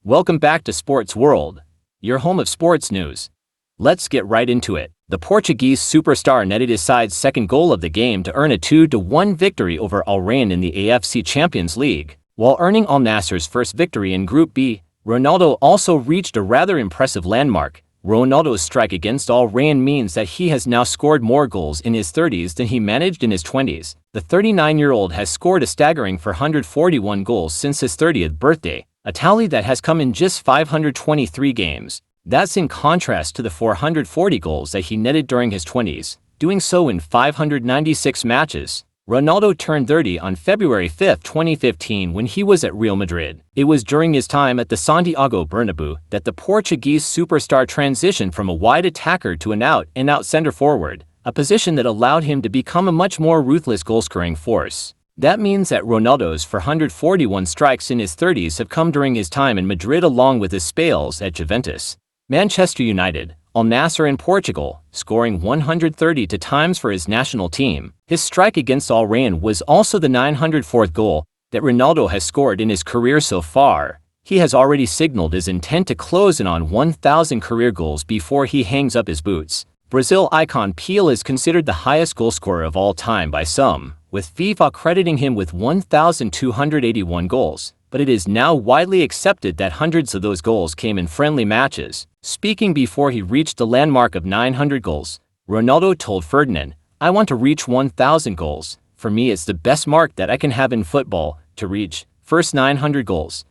Welcome back to Sports World, your home of sports news. Let's get right into it. The Portuguese superstar netted his side's second goal of the game to earn a 2-1 victory over Al Rayyan in the AFC Champions League. While earning Al Nassr's first victory in Group B, Ronaldo also reached a rather impressive landmark. Ronaldo's strike against Al Rayyan means that he has now scored more goals in his 30s than he managed in his 20s. The 39-year-old has scored a staggering 441 goals since his 30th birthday, a tally that has come in just 523 games. That's in contrast to the 440 goals that he netted during his 20s, doing so in 596 matches. Ronaldo turned 30 on February 5, 2015 when he was at Real Madrid. It was during his time at the Santiago Bernabeu that the Portuguese superstar transitioned from a wide attacker to an out-and-out center-forward, a position that allowed him to become a much more ruthless goal-scoring force. That means that Ronaldo's 441 strikes in his 30s have come during his time in Madrid along with his spells at Juventus, Manchester United, Al Nassr in Portugal, scoring 130 times for his national team. His strike against Al Rayyan was also the 904th goal that Ronaldo has scored in his career so far. He has already signaled his intent to close in on 1,000 career goals before he hangs up his boots. Brazil icon Pelé is considered the highest goalscorer of all time by some, with FIFA crediting him with 1,281 goals. But it is now widely accepted that hundreds of those goals came in friendly matches. Speaking before he reached the landmark of 900 goals, Ronaldo told Ferdinand, "I want to reach 1,000 goals. For me it's the best mark that I can have in football, to reach first 900 goals.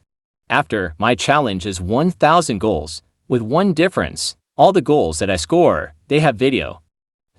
After, my challenge is 1,000 goals, with one difference. All the goals that I score, they have video.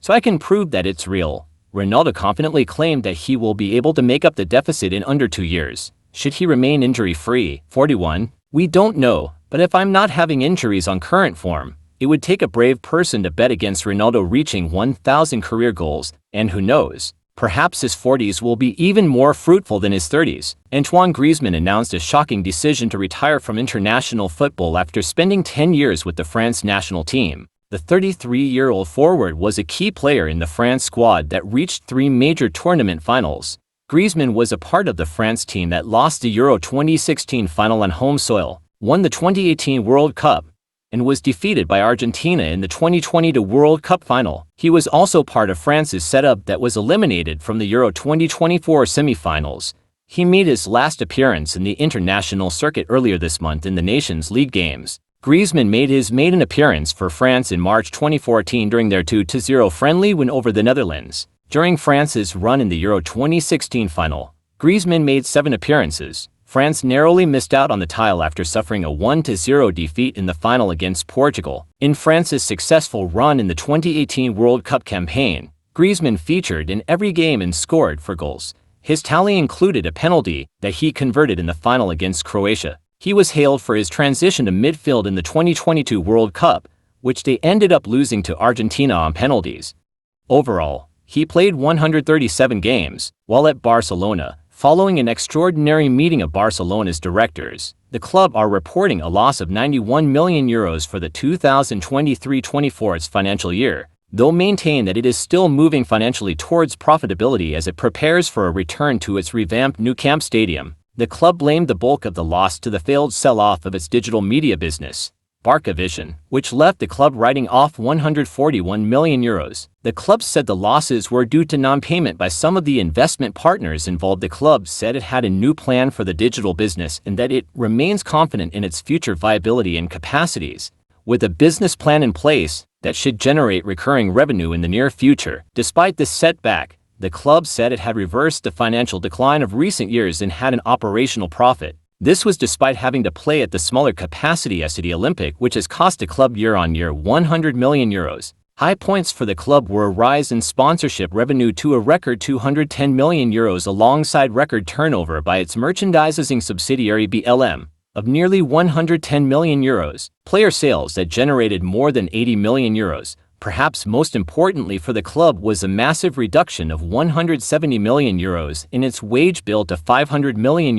So I can prove that it's real." Ronaldo confidently claimed that he will be able to make up the deficit in under 2 years. Should he remain injury-free? 41. We don't know, but if I'm not having injuries on current form, it would take a brave person to bet against Ronaldo reaching 1,000 career goals, and who knows, perhaps his 40s will be even more fruitful than his 30s. Antoine Griezmann announced a shocking decision to retire from international football after spending 10 years with the France national team. The 33-year-old forward was a key player in the France squad that reached 3 major tournament finals. Griezmann was a part of the France team that lost the Euro 2016 final on home soil, won the 2018 World Cup, and was defeated by Argentina in the 2022 World Cup final. He was also part of France's setup that was eliminated from the Euro 2024 semi-finals. He made his last appearance in the international circuit earlier this month in the Nations League games. Griezmann made his maiden appearance for France in March 2014 during their 2-0 friendly win over the Netherlands. During France's run in the Euro 2016 final, Griezmann made 7 appearances. France narrowly missed out on the title after suffering a 1-0 defeat in the final against Portugal. In France's successful run in the 2018 World Cup campaign, Griezmann featured in every game and scored 4 goals. His tally included a penalty that he converted in the final against Croatia. He was hailed for his transition to midfield in the 2022 World Cup, which they ended up losing to Argentina on penalties. Overall, he played 137 games, while at Barcelona, following an extraordinary meeting of Barcelona's directors. The club are reporting a loss of €91 million for the 2023-24 financial year, though maintain that it is still moving financially towards profitability as it prepares for a return to its revamped Nou Camp stadium. The club blamed the bulk of the loss to the failed sell-off of its digital media business, Barca Vision, which left the club writing off €141 million. The club said the losses were due to non-payment by some of the investment partners involved. The club said it had a new plan for the digital business and that it remains confident in its future viability and capacities, with a business plan in place that should generate recurring revenue in the near future. Despite this setback, the club said it had reversed the financial decline of recent years and had an operational profit. This was despite having to play at the smaller capacity as the Olympic, which has cost the club year-on-year €100 million. High points for the club were a rise in sponsorship revenue to a record €210 million alongside record turnover by its merchandising subsidiary BLM of nearly €110 million. Player sales that generated more than €80 million. Perhaps most importantly for the club was a massive reduction of €170 million in its wage bill to €500 million.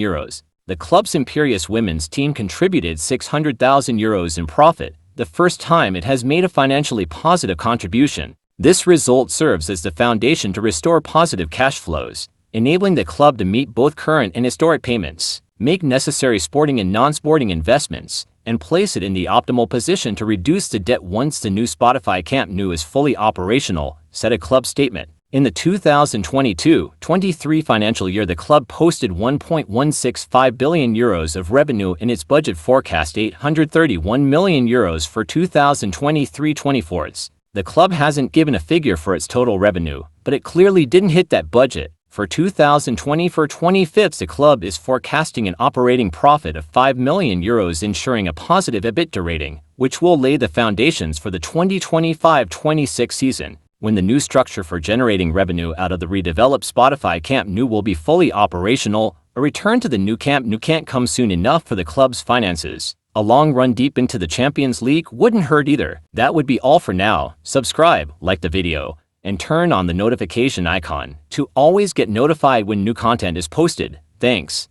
The club's Imperious women's team contributed €600,000 in profit, the first time it has made a financially positive contribution. This result serves as the foundation to restore positive cash flows, enabling the club to meet both current and historic payments. make necessary sporting and non-sporting investments, and place it in the optimal position to reduce the debt once the new Spotify Camp Nou is fully operational, said a club statement. In the 2022-23 financial year, the club posted €1.165 billion of revenue in its budget forecast €831 million for 2023-24. The club hasn't given a figure for its total revenue, but it clearly didn't hit that budget. For 2024-25, the club is forecasting an operating profit of €5 million, ensuring a positive EBITDA rating, which will lay the foundations for the 2025-26 season, when the new structure for generating revenue out of the redeveloped Spotify Camp Nou will be fully operational. A return to the new Camp Nou can't come soon enough for the club's finances. A long run deep into the Champions League wouldn't hurt either. That would be all for now. Subscribe, like the video, and turn on the notification icon to always get notified when new content is posted. Thanks.